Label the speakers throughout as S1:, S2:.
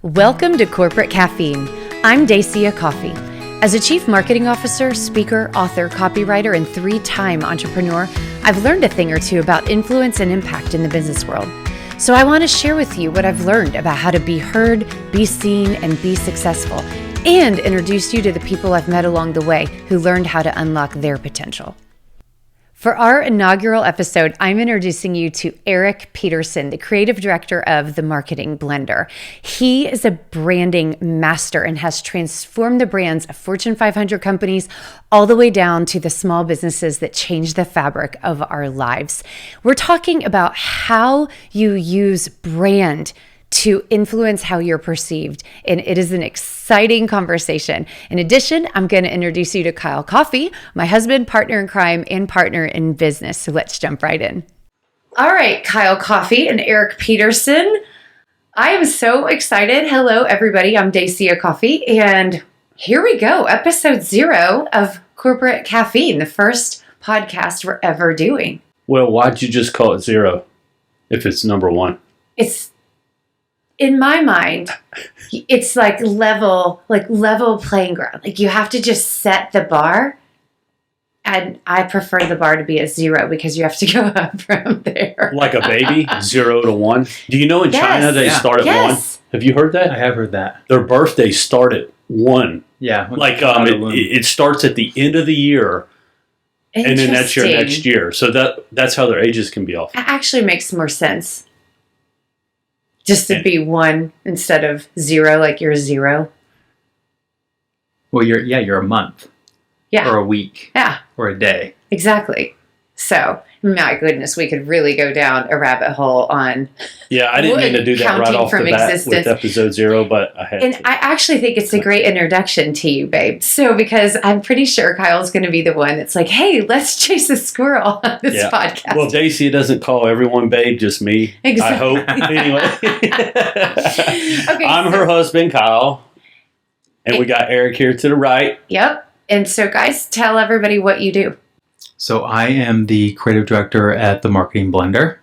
S1: Welcome to Corporate Caffeine. I'm Dacia Coffey. As a chief marketing officer, speaker, author, copywriter, and three-time entrepreneur, I've learned a thing or two about influence and impact in the business world. So I want to share with you what I've learned about how to be heard, be seen, and be successful, and introduce you to the people I've met along the way who learned how to unlock their potential. For our inaugural episode, I'm introducing you to Erik Peterson, the creative director of The Marketing Blender. He is a branding master and has transformed the brands of Fortune 500 companies all the way down to the small businesses that change the fabric of our lives. We're talking about how you use brand to influence how you're perceived. And it is an exciting conversation. In addition, I'm going to introduce you to Kyle Coffey, my husband, partner in crime, and partner in business. So let's jump right in. All right, Kyle Coffey and Erik Peterson. I am so excited. Hello, everybody. I'm Dacia Coffey. And here we go. Episode 0 of Corporate Caffeine, the first podcast we're ever doing.
S2: Well, why'd you just call it 0 if it's number 1?
S1: In my mind, it's like level playing ground. Like you have to just set the bar. And I prefer the bar to be at 0 because you have to go up from there.
S2: Like a baby, 0 to 1. Do you know in China they start at 1? Have you heard that?
S3: I have heard that.
S2: Their birthdays start at 1.
S3: Yeah.
S2: Like it starts at the end of the year. And then that's your next year. So that's how their ages can be off.
S1: It actually makes more sense. Just to be 1 instead of 0, like you're 0.
S3: Well, you're a month.
S1: Yeah.
S3: Or a week.
S1: Yeah.
S3: Or a day.
S1: Exactly. So, my goodness, we could really go down a rabbit hole on.
S2: Yeah, I didn't mean to do that right off the bat with episode 0, but I had to.
S1: I actually think it's a great introduction to you, babe. So, because I'm pretty sure Kyle's going to be the one that's like, hey, let's chase a squirrel on this podcast.
S2: Well, Dacia doesn't call everyone babe, just me.
S1: Exactly.
S2: I hope. Anyway.
S1: Okay,
S2: I'm her husband, Kyle. And we got Erik here to the right.
S1: Yep. And so, guys, tell everybody what you do.
S3: So I am the creative director at The Marketing Blender.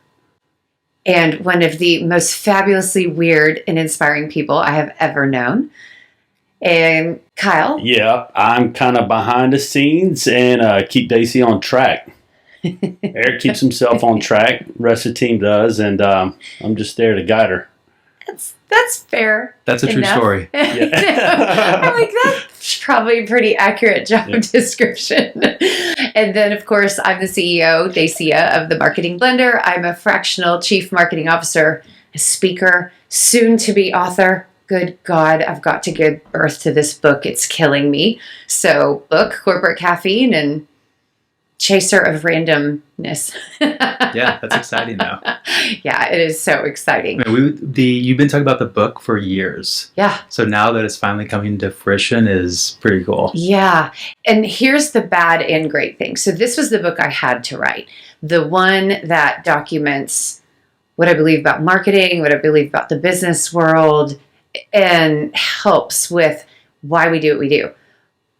S1: And one of the most fabulously weird and inspiring people I have ever known. And Kyle?
S2: Yeah, I'm kind of behind the scenes and keep Dacia on track. Erik keeps himself on track. The rest of the team does. And I'm just there to guide her.
S1: That's fair.
S3: That's a true story.
S2: Yeah.
S1: I'm like, that's probably a pretty accurate job description. And then, of course, I'm the CEO, Dacia, of The Marketing Blender. I'm a fractional chief marketing officer, a speaker, soon-to-be author. Good God, I've got to give birth to this book. It's killing me. So, book, Corporate Caffeine, and chaser of randomness.
S3: Yeah, that's exciting though.
S1: Yeah, it is so exciting.
S3: I mean, you've been talking about the book for years.
S1: Yeah.
S3: So now that it's finally coming to fruition is pretty cool.
S1: Yeah. And here's the bad and great thing. So this was the book I had to write. The one that documents what I believe about marketing, what I believe about the business world, and helps with why we do what we do,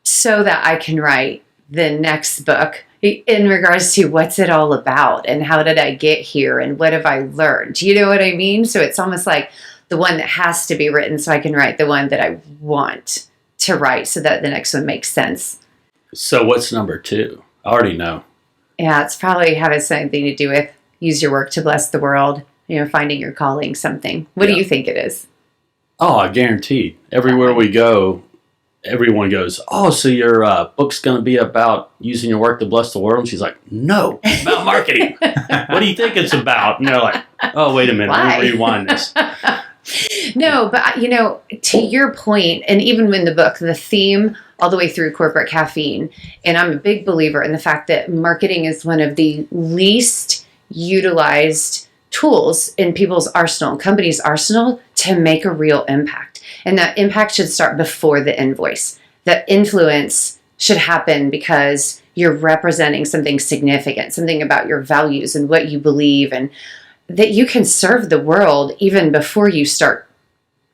S1: so that I can write the next book in regards to what's it all about and how did I get here and what have I learned? Do you know what I mean? So it's almost like the one that has to be written so I can write the one that I want to write so that the next one makes sense.
S2: So what's number 2? I already know.
S1: Yeah, it's probably having something to do with use your work to bless the world, finding your calling, something. What do you think it is?
S2: Oh, I guarantee. Everywhere we go, everyone goes, oh, so your book's going to be about using your work to bless the world? And she's like, no, it's about marketing. What do you think it's about? And they're like, oh, wait a minute. Let me rewind this.
S1: No, but, to your point, and even in the book, the theme all the way through Corporate Caffeine, and I'm a big believer in the fact that marketing is one of the least utilized tools in people's arsenal, companies' arsenal, to make a real impact. And that impact should start before the invoice. That influence should happen because you're representing something significant, something about your values and what you believe, and that you can serve the world even before you start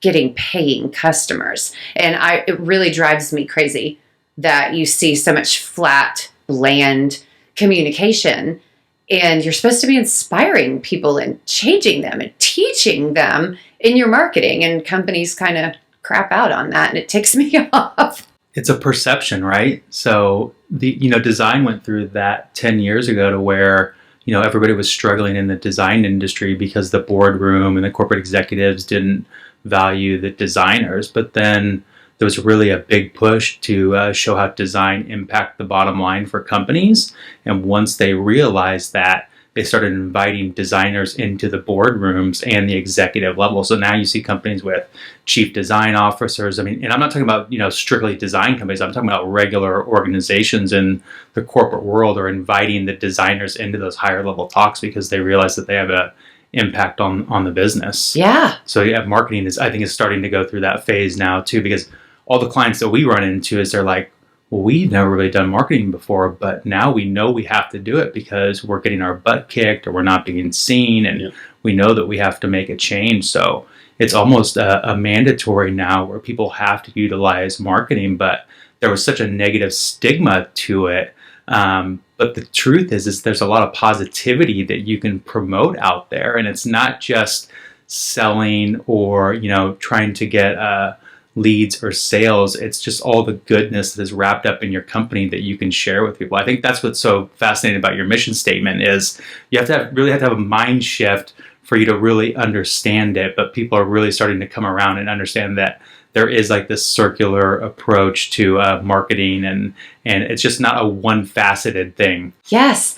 S1: getting paying customers. And it really drives me crazy that you see so much flat, bland communication, and you're supposed to be inspiring people and changing them and teaching them in your marketing, and companies kind of crap out on that, and it ticks me off.
S3: It's a perception, right? So design went through that 10 years ago to where, everybody was struggling in the design industry because the boardroom and the corporate executives didn't value the designers. But then there was really a big push to show how design impact the bottom line for companies. And once they realized that, they started inviting designers into the boardrooms and the executive level. So now you see companies with chief design officers. And I'm not talking about, strictly design companies. I'm talking about regular organizations in the corporate world are inviting the designers into those higher level talks because they realize that they have a impact on the business.
S1: Yeah.
S3: So marketing is starting to go through that phase now too, because all the clients that we run into is they're like, well, we've never really done marketing before, but now we know we have to do it because we're getting our butt kicked or we're not being seen, and we know that we have to make a change. So it's almost a mandatory now where people have to utilize marketing, but there was such a negative stigma to it. But the truth is there's a lot of positivity that you can promote out there, and it's not just selling or, trying to get leads or sales. It's just all the goodness that is wrapped up in your company that you can share with people. I think that's what's so fascinating about your mission statement is you really have to have a mind shift for you to really understand it. But people are really starting to come around and understand that there is like this circular approach to marketing, and it's just not a one-faceted thing.
S1: Yes.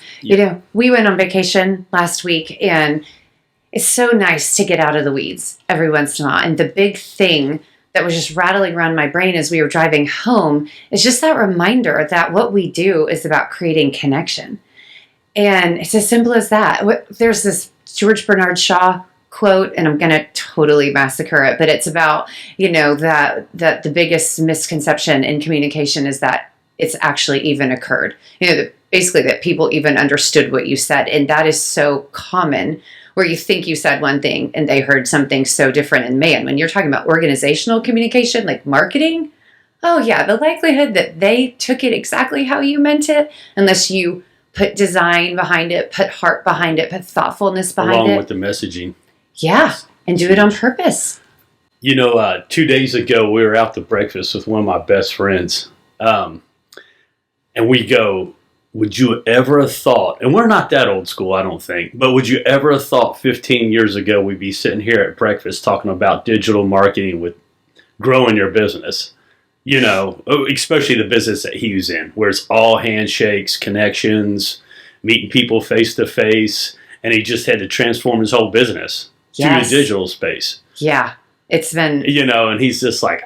S1: We went on vacation last week, and it's so nice to get out of the weeds every once in a while. And the big thing that was just rattling around my brain as we were driving home is just that reminder that what we do is about creating connection. And it's as simple as that. There's this George Bernard Shaw quote, and I'm going to totally massacre it, but it's about, that the biggest misconception in communication is that it's actually even occurred. Basically that people even understood what you said. And that is so common, where you think you said one thing and they heard something so different. And man, when you're talking about organizational communication, like marketing, oh yeah, the likelihood that they took it exactly how you meant it, unless you put design behind it, put heart behind it, put thoughtfulness behind it.
S2: Along with the messaging.
S1: Yeah, and do it on purpose.
S2: 2 days ago, we were out to breakfast with one of my best friends. And we go, would you ever have thought, and we're not that old school, I don't think, but would you ever have thought 15 years ago we'd be sitting here at breakfast talking about digital marketing with growing your business? Especially the business that he was in, where it's all handshakes, connections, meeting people face to face, and he just had to transform his whole business to the digital space.
S1: Yeah, it's been...
S2: and he's just like,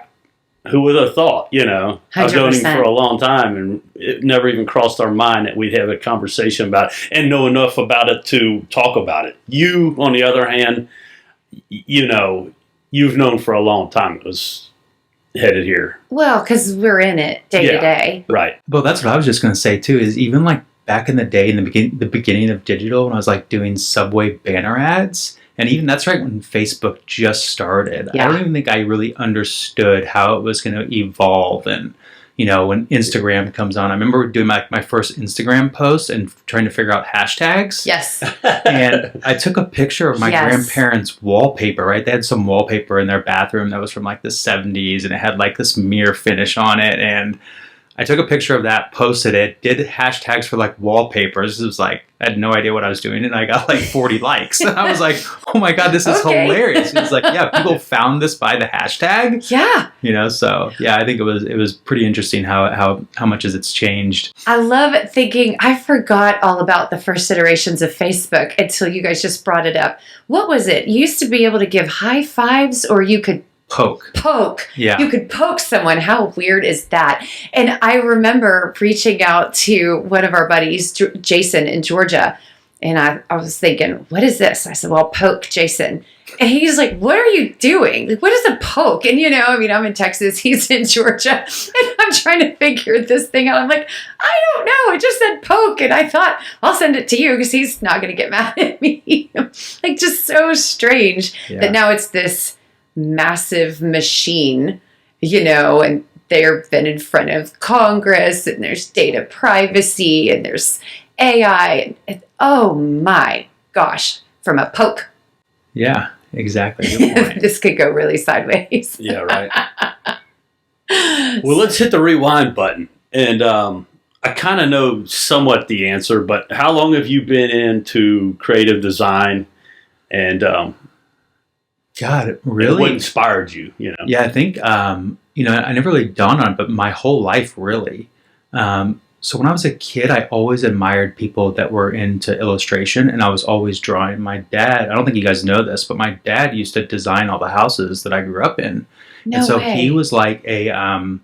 S2: who would have thought, I've known him for a long time, and it never even crossed our mind that we'd have a conversation about it and know enough about it to talk about it. You, on the other hand, you've known for a long time it was headed here.
S1: Well, because we're in it day to day.
S2: Right.
S3: Well, that's what I was just going to say too, is even like back in the day, in the beginning of digital, when I was like doing Subway banner ads, and even that's right when Facebook just started. Yeah. I don't even think I really understood how it was going to evolve. And, when Instagram comes on, I remember doing my first Instagram post and trying to figure out hashtags.
S1: Yes.
S3: And I took a picture of my grandparents' wallpaper, right? They had some wallpaper in their bathroom that was from like the 70s, and it had like this mirror finish on it. And I took a picture of that, posted it, did hashtags for like wallpapers. It was like, I had no idea what I was doing, and I got like 40 likes. And I was like, oh my God, this is hilarious. It was like, yeah, people found this by the hashtag.
S1: Yeah.
S3: So yeah, I think it was pretty interesting how much as it's changed.
S1: I love thinking, I forgot all about the first iterations of Facebook until you guys just brought it up. What was it? You used to be able to give high fives, or you could Poke.
S3: Yeah.
S1: You could poke someone. How weird is that? And I remember reaching out to one of our buddies, Jason in Georgia, and I was thinking, what is this? I said, well, poke Jason. And he's like, what are you doing? Like, what is a poke? And, I'm in Texas, he's in Georgia, and I'm trying to figure this thing out. I'm like, I don't know. It just said poke. And I thought, I'll send it to you because he's not going to get mad at me. Like, just so strange that now it's this massive machine, and they've been in front of Congress, and there's data privacy, and there's AI, and oh my gosh, from a poke.
S3: Yeah. exactly. Good point.
S1: This could go really sideways.
S2: Yeah, right. Well, let's hit the rewind button. And I kind of know somewhat the answer, but how long have you been into creative design? And
S3: God,
S2: what
S3: really?
S2: inspired you?
S3: Yeah, I think I never really dawned on it, but my whole life really. So when I was a kid, I always admired people that were into illustration, and I was always drawing. My dad, I don't think you guys know this, but my dad used to design all the houses that I grew up in.
S1: No
S3: and so
S1: way.
S3: he was like an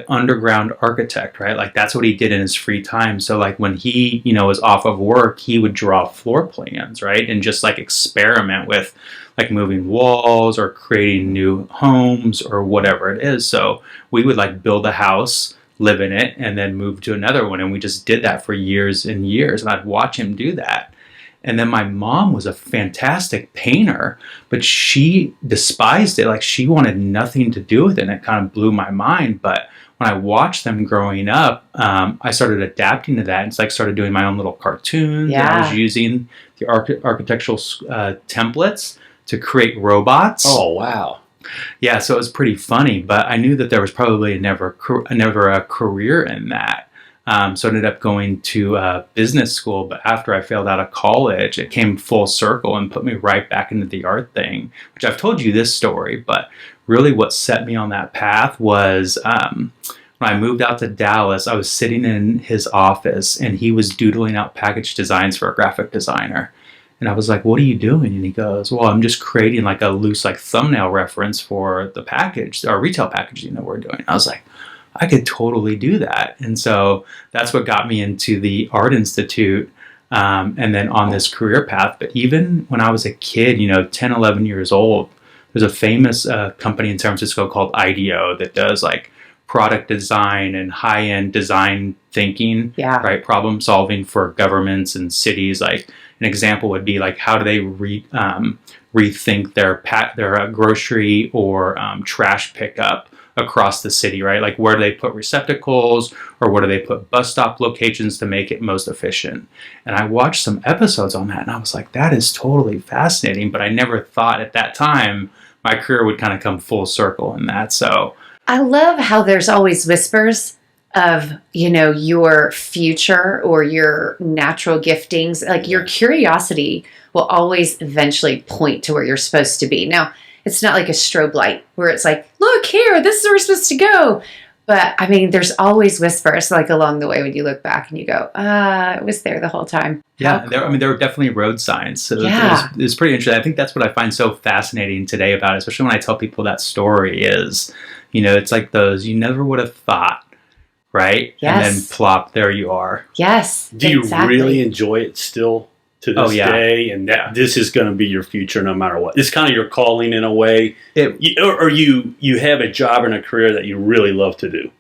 S3: underground architect, right? Like that's what he did in his free time. So like when he, was off of work, he would draw floor plans, right? And just like experiment with like moving walls or creating new homes or whatever it is. So we would like build a house, live in it, and then move to another one. And we just did that for years and years. And I'd watch him do that. And then my mom was a fantastic painter, but she despised it. Like she wanted nothing to do with it. And it kind of blew my mind. But when I watched them growing up, I started adapting to that. It's like started doing my own little cartoons.
S1: Yeah.
S3: And I was using the architectural templates to create robots.
S2: Oh, wow.
S3: Yeah, so it was pretty funny, but I knew that there was probably never a career in that. So I ended up going to business school, but after I failed out of college, it came full circle and put me right back into the art thing, which I've told you this story, but really what set me on that path was when I moved out to Dallas, I was sitting in his office and he was doodling out package designs for a graphic designer. And I was like, what are you doing? And he goes, well, I'm just creating like a loose like thumbnail reference for the package, our retail packaging that we're doing. I was like, I could totally do that. And so that's what got me into the Art Institute and then on this career path. But even when I was a kid, 10, 11 years old, there's a famous company in San Francisco called IDEO that does like product design and high-end design thinking,
S1: Yeah.
S3: right? Problem solving for governments and cities. Like an example would be like, how do they rethink their grocery or trash pickup across the city, right? Like where do they put receptacles or where do they put bus stop locations to make it most efficient? And I watched some episodes on that and I was like, that is totally fascinating. But I never thought at that time my career would kind of come full circle in that. So
S1: I love how there's always whispers of, your future or your natural giftings. Like your curiosity will always eventually point to where you're supposed to be. Now, it's not like a strobe light where it's like, look here, this is where we're supposed to go. But I mean, there's always whispers like along the way when you look back and you go, it was there the whole time.
S3: Yeah, there were definitely road signs. So it was pretty interesting. I think that's what I find so fascinating today about it, especially when I tell people that story is, it's like those you never would have thought, right?
S1: Yes.
S3: And then plop, there you are.
S1: Yes.
S2: Do you really enjoy it still to this day? And this is going to be your future no matter what. It's kind of your calling in a way. Or you have a job and a career that you really love to do.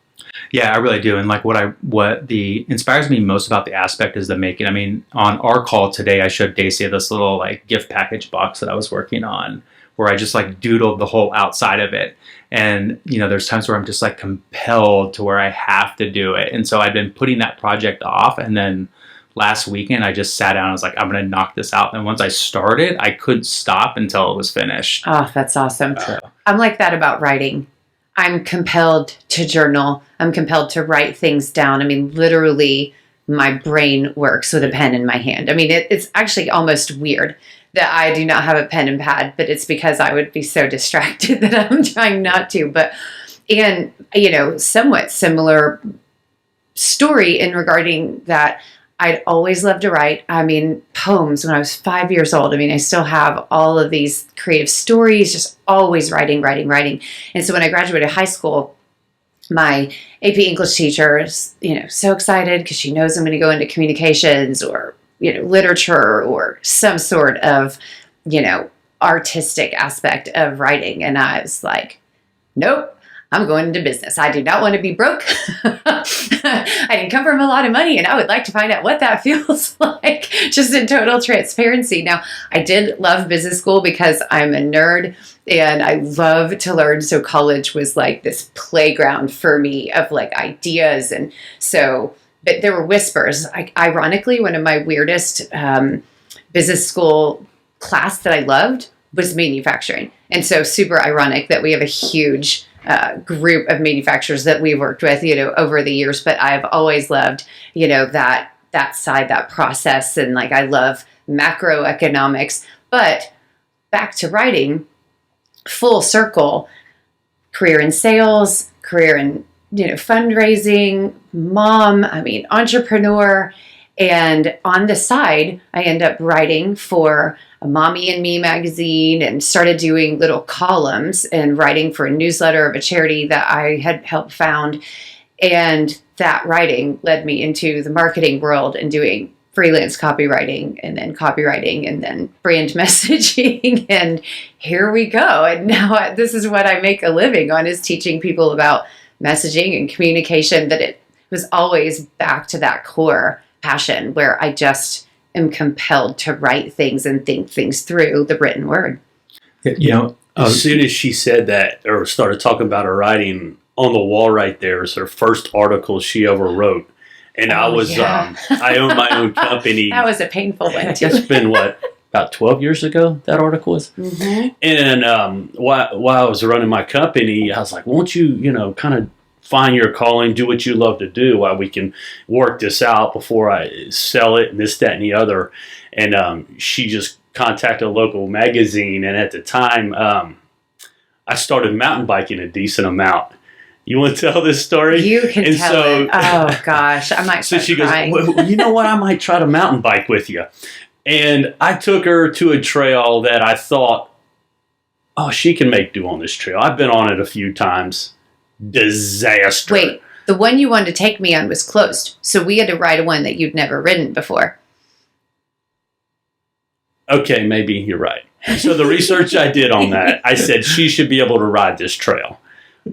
S3: Yeah, I really do. And like what inspires me most about the aspect is the making. I mean, on our call today, I showed Dacia this little like gift package box that I was working on where I just like doodled the whole outside of it. And, there's times where I'm just like compelled to where I have to do it. And so I've been putting that project off. And then last weekend, I just sat down and I was like, I'm going to knock this out. And once I started, I couldn't stop until it was finished.
S1: Oh, that's awesome. I'm like that about writing. I'm compelled to journal. I'm compelled to write things down. I mean, literally, my brain works with a pen in my hand. I mean, it's actually almost weird that I do not have a pen and pad, but it's because I would be so distracted that I'm trying not to. And somewhat similar story in regarding that I'd always loved to write. I mean, poems when I was 5 years old. I mean, I still have all of these creative stories, just always writing. And so when I graduated high school, my AP English teacher is, so excited because she knows I'm going to go into communications or, literature or some sort of, artistic aspect of writing. And I was like, nope. I'm going into business. I do not want to be broke. I didn't come from a lot of money, and I would like to find out what that feels like, just in total transparency. Now, I did love business school because I'm a nerd, and I love to learn. So college was like this playground for me of like ideas. And so, but there were whispers. Ironically, one of my weirdest business school class that I loved was manufacturing. And so super ironic that we have a huge group of manufacturers that we've worked with, over the years. But I've always loved, that side, that process. And like, I love macroeconomics. But back to writing, full circle, career in sales, career in, fundraising, mom, entrepreneur. And on the side, I end up writing for a Mommy and Me magazine and started doing little columns and writing for a newsletter of a charity that I had helped found. And that writing led me into the marketing world and doing freelance copywriting and then brand messaging. And here we go. And now this is what I make a living on, is teaching people about messaging and communication, that it was always back to that core passion where I just am compelled to write things and think things through the written word.
S2: As soon as she said that or started talking about her writing, on the wall right there is her first article she ever wrote. And I own my own company.
S1: That was a painful one too.
S2: It's been about 12 years ago that article was. Mm-hmm. And while I was running my company, I was like, won't you, kind of find your calling, do what you love to do while we can work this out before I sell it and this, that, and the other. And she just contacted a local magazine. And at the time, I started mountain biking a decent amount. You want to tell this story?
S1: You can tell it. Oh, gosh. I might start crying.
S2: Goes, well, you know what? I might try to mountain bike with you. And I took her to a trail that I thought, oh, she can make do on this trail. I've been on it a few times. Disaster.
S1: Wait, the one you wanted to take me on was closed. So we had to ride one that you'd never ridden before.
S2: Okay, maybe you're right. So the research I did on that, I said she should be able to ride this trail.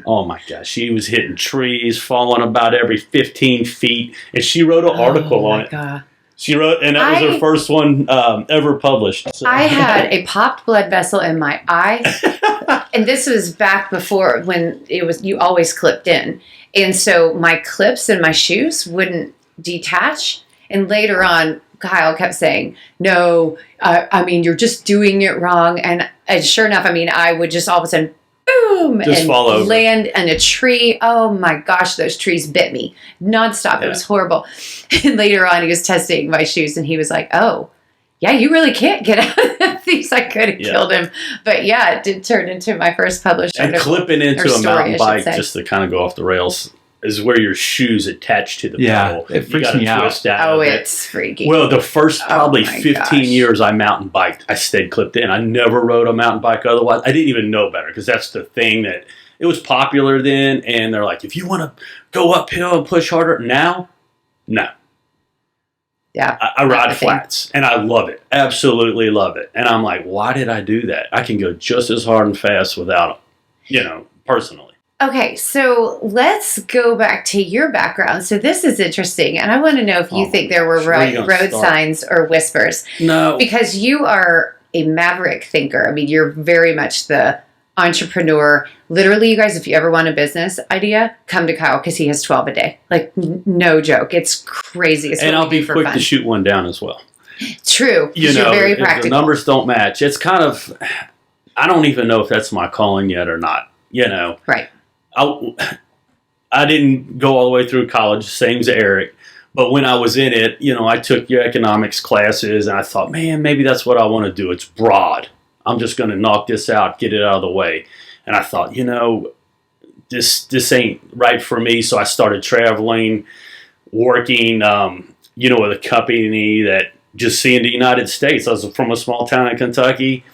S2: Oh my gosh, she was hitting trees, falling about every 15 feet, and she wrote an article on it. God. She wrote, and that was her first one ever published. So.
S1: I had a popped blood vessel in my eye, and this was back before when you always clipped in, and so my clips in my shoes wouldn't detach, and later on, Kyle kept saying, "No, you're just doing it wrong," and sure enough, I would just all of a sudden. Boom!
S2: Just
S1: and
S2: fall over.
S1: Land in a tree. Oh my gosh, those trees bit me nonstop. Yeah. It was horrible. And later on, he was testing my shoes, and he was like, "Oh, yeah, you really can't get out of these." I could have killed him, but yeah, it did turn into my first published
S2: article. And clipping into a mountain bike, just to kind of go off the rails, is where your shoes attach to the pedal.
S3: It freaks me out.
S1: Oh, it's freaky.
S2: Well, the first probably 15 years I mountain biked, I stayed clipped in. I never rode a mountain bike otherwise. I didn't even know better because that's the thing that it was popular then. And they're like, if you want to go uphill and push harder now, no.
S1: Yeah,
S2: I ride flats and I love it. Absolutely love it. And I'm like, why did I do that? I can go just as hard and fast without them, personally.
S1: Okay, so let's go back to your background. So this is interesting, and I want to know if you think there were road signs or whispers.
S2: No.
S1: Because you are a maverick thinker. You're very much the entrepreneur. Literally, you guys, if you ever want a business idea, come to Kyle because he has 12 a day. Like, no joke. It's crazy.
S2: And I'll be quick to shoot one down as well.
S1: True. You're very practical.
S2: The numbers don't match. It's kind of, I don't even know if that's my calling yet or not.
S1: Right.
S2: I didn't go all the way through college, same as Erik. But when I was in it, I took your economics classes, and I thought, man, maybe that's what I want to do. It's broad. I'm just going to knock this out, get it out of the way. And I thought, this ain't right for me. So I started traveling, working, with a company that just seeing the United States. I was from a small town in Kentucky.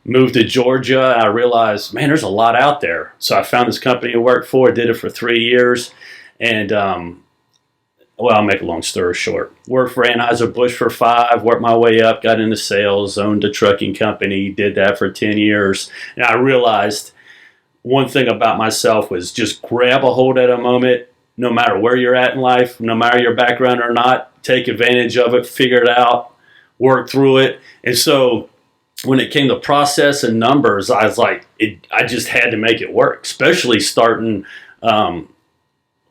S2: Moved to Georgia, and I realized, man, there's a lot out there. So I found this company to work for, did it for 3 years, and, I'll make a long story short. Worked for Anheuser-Busch for 5, worked my way up, got into sales, owned a trucking company, did that for 10 years. And I realized one thing about myself was just grab a hold at a moment, no matter where you're at in life, no matter your background or not, take advantage of it, figure it out, work through it. And so when it came to process and numbers, I was like, I just had to make it work, especially starting having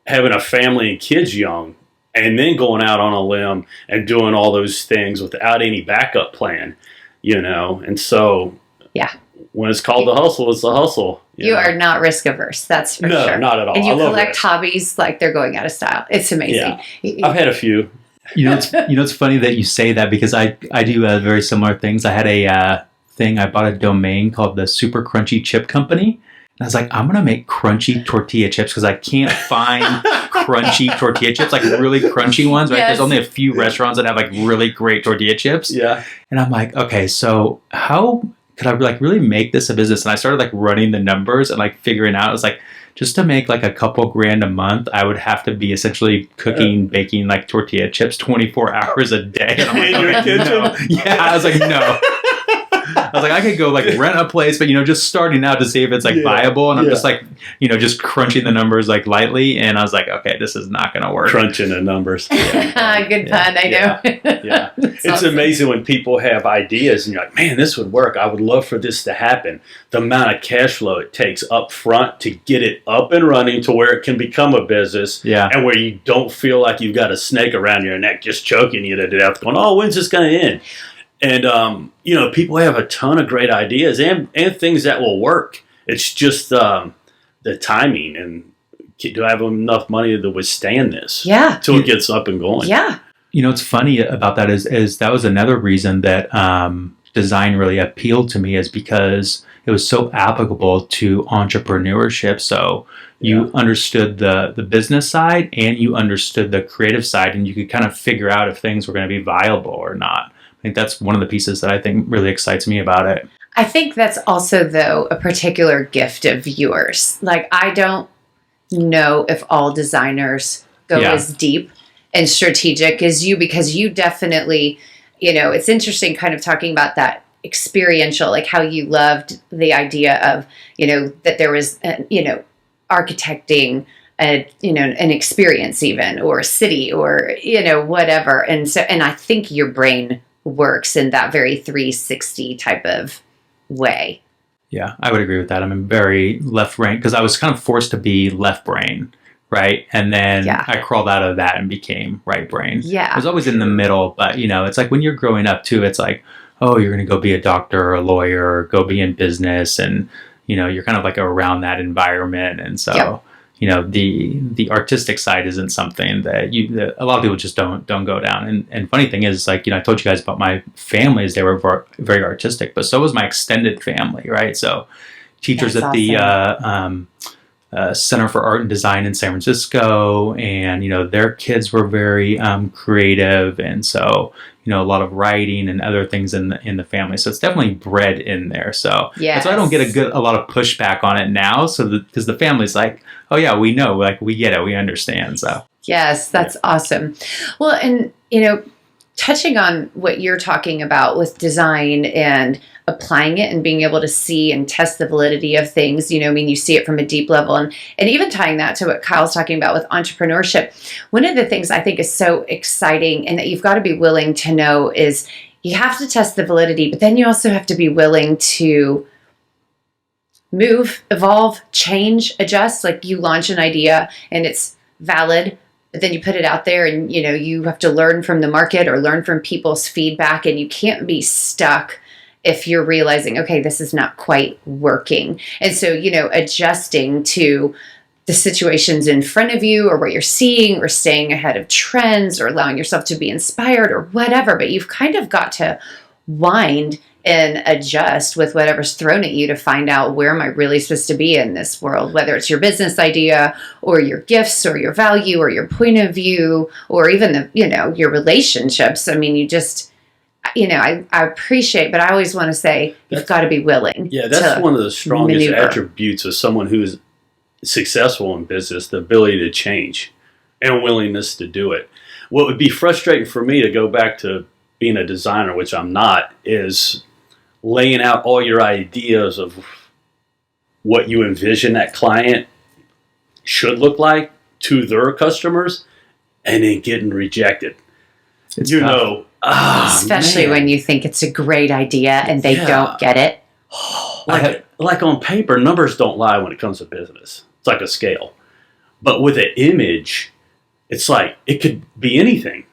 S2: a family and kids young, and then going out on a limb and doing all those things without any backup plan, And so
S1: Yeah.
S2: When it's called the hustle, it's the hustle.
S1: You are not risk averse. That's for
S2: no,
S1: sure.
S2: Not at all.
S1: And you
S2: I love
S1: collect
S2: risk.
S1: hobbies like they're going out of style. It's amazing.
S2: Yeah. I've had a few.
S3: It's funny that you say that because I do very similar things. I had a thing. I bought a domain called the Super Crunchy Chip Company. And I was like, I'm going to make crunchy tortilla chips because I can't find crunchy tortilla chips, like really crunchy ones, right?
S1: Yes.
S3: There's only a few restaurants that have like really great tortilla chips.
S2: Yeah.
S3: And I'm like, okay, so how could I like really make this a business? And I started like running the numbers and like figuring out, it was like, just to make like a couple grand a month, I would have to be essentially cooking, baking like tortilla chips 24 hours a day. And I'm like,
S2: in your kitchen?
S3: no. Yeah, I was like, no. I was like, I could go like rent a place, but just starting out to see if it's like viable. And I'm just like, just crunching the numbers like lightly. And I was like, okay, this is not going to work.
S2: Crunching the numbers. Yeah.
S1: Good pun, I know.
S2: Yeah. It's amazing when people have ideas and you're like, man, this would work. I would love for this to happen. The amount of cash flow it takes up front to get it up and running to where it can become a business.
S3: Yeah.
S2: And where you don't feel like you've got a snake around your neck just choking you to death going, oh, when's this going to end? And, people have a ton of great ideas and things that will work. It's just the timing and do I have enough money to withstand this?
S1: Yeah.
S2: Till it gets up and going.
S1: Yeah.
S3: What's funny about that is that was another reason that design really appealed to me is because it was so applicable to entrepreneurship. So you understood the business side and you understood the creative side, and you could kind of figure out if things were going to be viable or not. I think that's one of the pieces that I think really excites me about it.
S1: I think that's also, though, a particular gift of yours. Like, I don't know if all designers go as deep and strategic as you, because you definitely, it's interesting kind of talking about that experiential, like how you loved the idea of, that there was, architecting an experience even, or a city, or, whatever. And so, and I think your brain works in that very 360 type of way.
S3: Yeah, I would agree with that. I'm very left brain because I was kind of forced to be left brain, right? And then I crawled out of that and became right brain.
S1: Yeah.
S3: I was always in the middle, but it's like when you're growing up too, it's like, oh, you're going to go be a doctor or a lawyer or go be in business. And, you're kind of like around that environment. And so, the artistic side isn't something that a lot of people just don't go down. And funny thing is, like, I told you guys about my families, they were very artistic, but so was my extended family, right? So teachers at the Center for Art and Design in San Francisco, and, their kids were very creative. And so, a lot of writing and other things in the family. So it's definitely bred in there. So that's why I don't get a lot of pushback on it now. So because the family's like, oh yeah, we know, like we get it, we understand. So
S1: yes, that's awesome. Well, and touching on what you're talking about with design and applying it and being able to see and test the validity of things, you see it from a deep level, and even tying that to what Kyle's talking about with entrepreneurship. One of the things I think is so exciting and that you've got to be willing to know is you have to test the validity, but then you also have to be willing to move, evolve, change, adjust. Like, you launch an idea and it's valid, but then you put it out there and, you have to learn from the market or learn from people's feedback, and you can't be stuck if you're realizing, okay, this is not quite working. And so, adjusting to the situations in front of you or what you're seeing, or staying ahead of trends, or allowing yourself to be inspired or whatever. But you've kind of got to wind and adjust with whatever's thrown at you to find out, where am I really supposed to be in this world, whether it's your business idea or your gifts or your value or your point of view, or even your relationships. I mean, you just, I appreciate, but I always want to say you've got to be willing.
S2: Yeah, that's one of the strongest attributes of someone who is successful in business, the ability to change and willingness to do it. What would be frustrating for me, to go back to being a designer, which I'm not, is laying out all your ideas of what you envision that client should look like to their customers, and then getting rejected.
S3: It's tough.
S1: Especially when you think it's a great idea and they don't get it.
S2: Like on paper, numbers don't lie when it comes to business. It's like a scale. But with an image, it's like, it could be anything.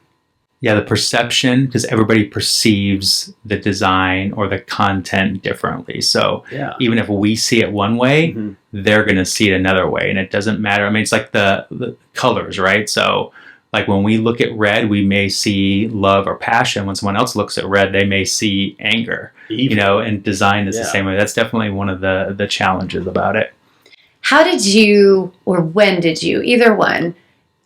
S3: Yeah, the perception, because everybody perceives the design or the content differently. So even if we see it one way, they're going to see it another way. And it doesn't matter. I mean, it's like the colors, right? So like when we look at red, we may see love or passion. When someone else looks at red, they may see anger, and design is the same way. That's definitely one of the challenges about it.
S1: How did you, or when did you, either one,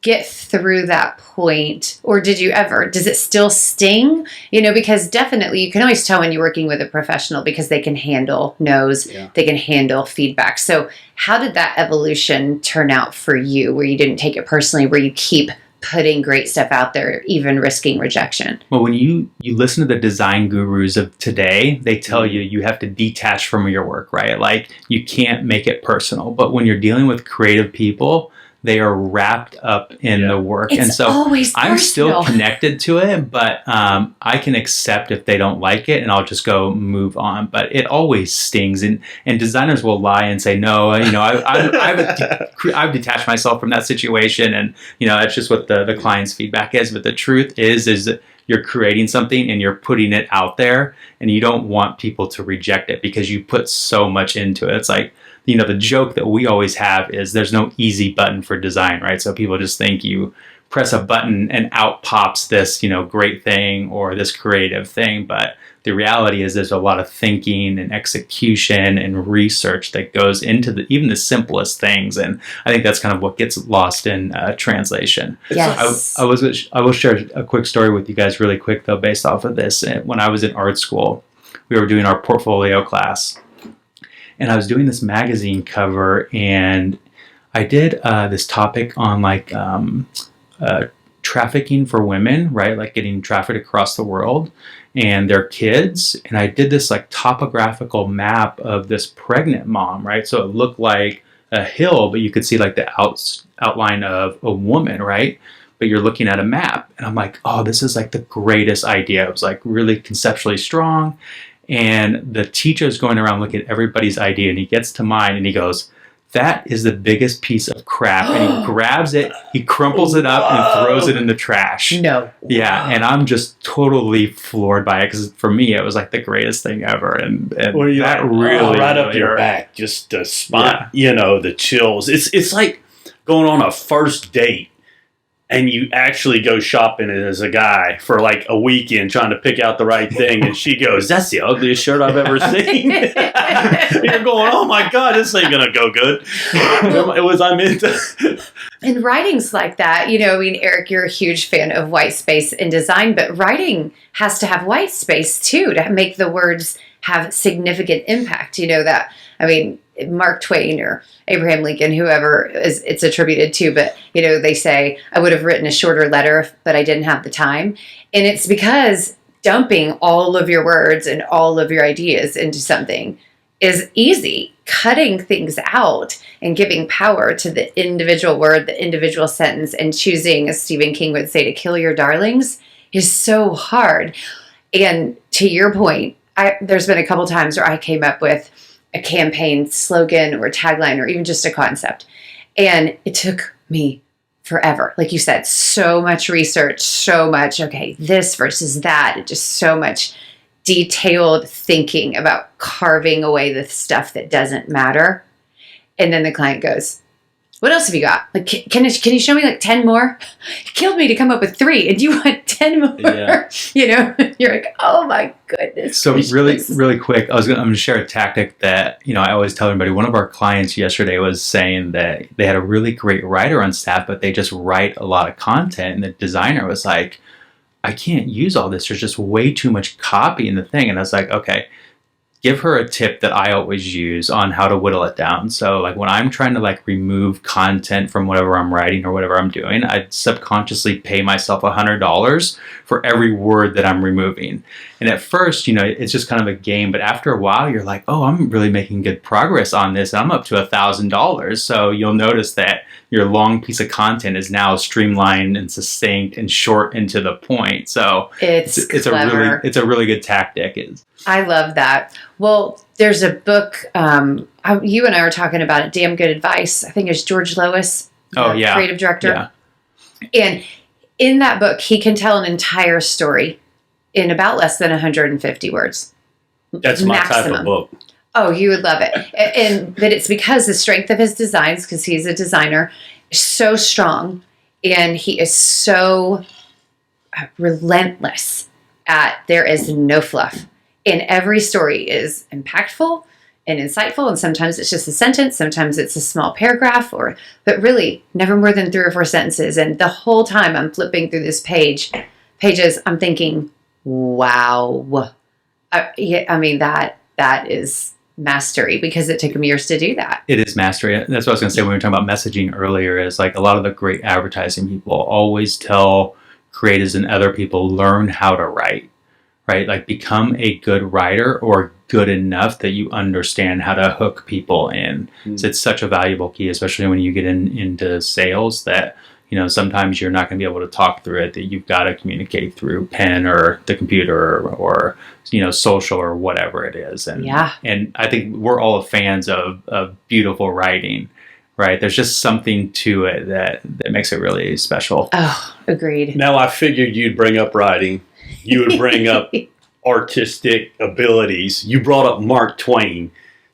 S1: get through that point, or did you ever? Does it still sting? Because definitely you can always tell when you're working with a professional because they can handle no's, they can handle feedback. So how did that evolution turn out for you, where you didn't take it personally, where you keep putting great stuff out there, even risking rejection?
S3: Well, when you listen to the design gurus of today, they tell you have to detach from your work, right? Like you can't make it personal. But when you're dealing with creative people, they are wrapped up in the work.
S1: It's
S3: and so
S1: always
S3: I'm
S1: personal.
S3: still connected to it, but I can accept if they don't like it and I'll just go move on. But it always stings. And designers will lie and say, no, I've detached myself from that situation. And, that's just what the client's feedback is. But the truth is that you're creating something and you're putting it out there and you don't want people to reject it because you put so much into it. It's like, the joke that we always have is there's no easy button for design, right? So people just think you press a button and out pops this, great thing or this creative thing. But the reality is there's a lot of thinking and execution and research that goes into even the simplest things. And I think that's kind of what gets lost in translation.
S1: Yes.
S3: I will share a quick story with you guys really quick, though, based off of this. When I was in art school, we were doing our portfolio class. And I was doing this magazine cover, and I did this topic on trafficking for women, right? Like getting trafficked across the world and their kids. And I did this topographical map of this pregnant mom, right? So it looked like a hill, but you could see the outline of a woman, right? But you're looking at a map. And I'm like, oh, this is the greatest idea. It was really conceptually strong. And the teacher is going around looking at everybody's idea, and he gets to mine and he goes, that is the biggest piece of crap. And he grabs it, he crumples it up and throws it in the trash.
S1: No.
S3: Yeah. And I'm just totally floored by it because for me, it was the greatest thing ever. And that really
S2: right up your back, just the spot, the chills. It's like going on a first date. And you actually go shopping as a guy for a weekend trying to pick out the right thing. And she goes, that's the ugliest shirt I've ever seen. You're going, oh my God, this ain't going to go good.
S1: And writing's like that. Eric, you're a huge fan of white space in design, but writing has to have white space too to make the words have significant impact. Mark Twain or Abraham Lincoln, whoever it's attributed to, but they say, I would have written a shorter letter, but I didn't have the time. And it's because dumping all of your words and all of your ideas into something is easy. Cutting things out and giving power to the individual word, the individual sentence, and choosing, as Stephen King would say, to kill your darlings is so hard. And to your point, there's been a couple times where I came up with a campaign slogan or tagline or even just a concept. And it took me forever. Like you said, so much research, so much, okay, this versus that, just so much detailed thinking about carving away the stuff that doesn't matter. And then the client goes, what else have you got? Can you show me 10 more? It killed me to come up with 3, and you want 10 more. Yeah. You're like, oh my goodness.
S3: So really quick, I'm going to share a tactic that I always tell everybody. One of our clients yesterday was saying that they had a really great writer on staff, but they just write a lot of content, and the designer was like, I can't use all this. There's just way too much copy in the thing. And I was like, okay, give her a tip that I always use on how to whittle it down. So when I'm trying to remove content from whatever I'm writing or whatever I'm doing, I subconsciously pay myself $100 for every word that I'm removing. And at first, it's just kind of a game, but after a while you're like, oh, I'm really making good progress on this. I'm up to $1,000. So you'll notice that your long piece of content is now streamlined and succinct and short and to the point. So it's a really good tactic.
S1: I love that. Well, there's a book, you and I were talking about it, Damn Good Advice. I think it's George Lois, creative director. Yeah. And in that book, he can tell an entire story in about less than 150 words.
S2: That's my type of book.
S1: Oh, you would love it. But it's because the strength of his designs, because he's a designer, is so strong, and he is so relentless at there is no fluff. And every story is impactful and insightful, and sometimes it's just a sentence, sometimes it's a small paragraph, but really never more than 3 or 4 sentences. And the whole time I'm flipping through this pages, I'm thinking, wow. I mean, that is mastery, because it took him years to do that.
S3: It is mastery. That's what I was going to say when we were talking about messaging earlier, is like a lot of the great advertising people always tell creatives and other people, learn how to write, right? Like become a good writer, or good enough that you understand how to hook people in. Mm. So it's such a valuable key, especially when you get into sales, that, you know, sometimes you're not going to be able to talk through it, that you've got to communicate through pen or the computer or you know, social or whatever it is. And I think we're all fans of beautiful writing, right? There's just something to it that makes it really special.
S1: Oh, agreed.
S2: Now, I figured you'd bring up writing. You would bring up artistic abilities. You brought up Mark Twain.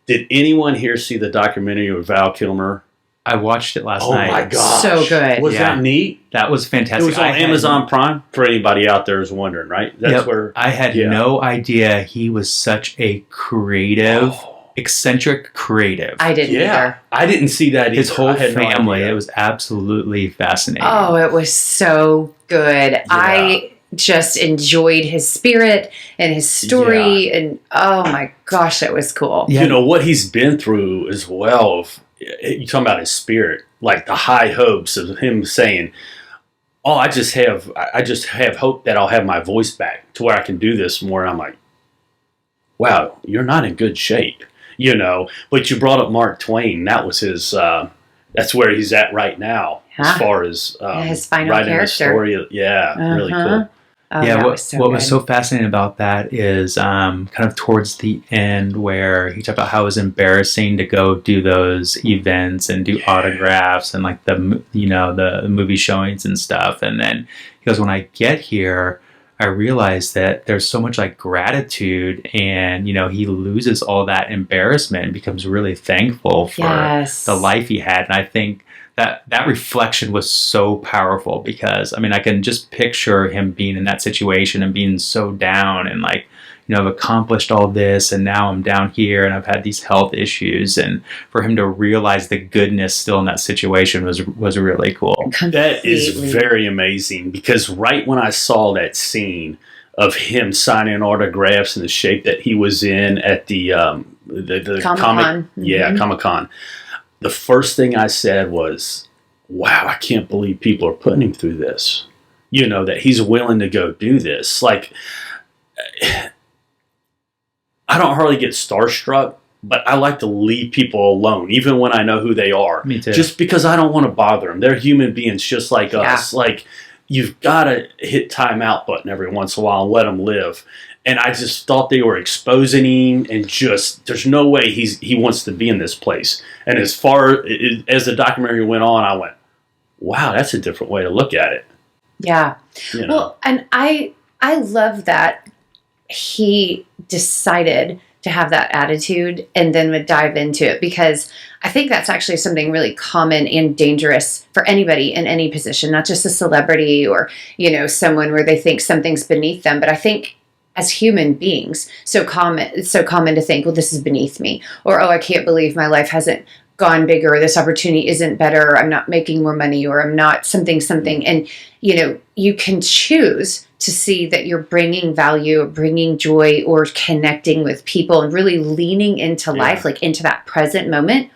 S2: Did anyone here see the documentary with Val Kilmer?
S3: I watched it last night.
S2: Oh my gosh.
S1: So good.
S2: Was that neat?
S3: That was fantastic.
S2: It was on Amazon Prime, for anybody out there who's wondering, right? That's where
S3: I had no idea he was such a creative, eccentric creative.
S1: I didn't either.
S2: I didn't see that either.
S3: His whole family. It was absolutely fascinating.
S1: Oh, it was so good.
S2: Yeah.
S1: I just enjoyed his spirit and his story, and oh my gosh, that was cool.
S2: You know what he's been through as well. You're talking about his spirit, like the high hopes of him saying, "Oh, I just have hope that I'll have my voice back to where I can do this more." And I'm like, "Wow, you're not in good shape," you know. But you brought up Mark Twain. That was his. That's where he's at right now, as far as
S1: his final
S2: writing
S1: character.
S2: The story. Yeah, really cool.
S1: Oh,
S3: what was so fascinating about that is kind of towards the end, where he talked about how it was embarrassing to go do those events and do autographs and like the movie showings and stuff. And then he goes, when I get here, I realize that there's so much like gratitude, and you know, he loses all that embarrassment and becomes really thankful for the life he had. And I think that reflection was so powerful, because I mean, I can just picture him being in that situation and being so down, and like, you know, I've accomplished all this and now I'm down here and I've had these health issues, and for him to realize the goodness still in that situation was really cool.
S1: Completely.
S2: That is very amazing, because right when I saw that scene of him signing autographs in the shape that he was in at the
S1: Comic-Con.
S2: Comic-Con, the first thing I said was, wow, I can't believe people are putting him through this. You know, that he's willing to go do this. Like, I don't hardly get starstruck, but I like to leave people alone, even when I know who they are.
S3: Me too.
S2: Just because I don't want to bother them. They're human beings just like us. Like, you've got to hit timeout button every once in a while and let them live. And I just thought they were exposing him, and just, there's no way he wants to be in this place. And as far as the documentary went on, I went, wow, that's a different way to look at it.
S1: Yeah.
S2: You know?
S1: Well, and I love that he decided to have that attitude and then would dive into it, because I think that's actually something really common and dangerous for anybody in any position, not just a celebrity or, you know, someone where they think something's beneath them. But I think as human beings, it's so common to think, well, this is beneath me, or, oh, I can't believe my life hasn't gone bigger, or this opportunity isn't better, or I'm not making more money, or I'm not something. And, you know, you can choose to see that you're bringing value or bringing joy or connecting with people and really leaning into life, like into that present moment,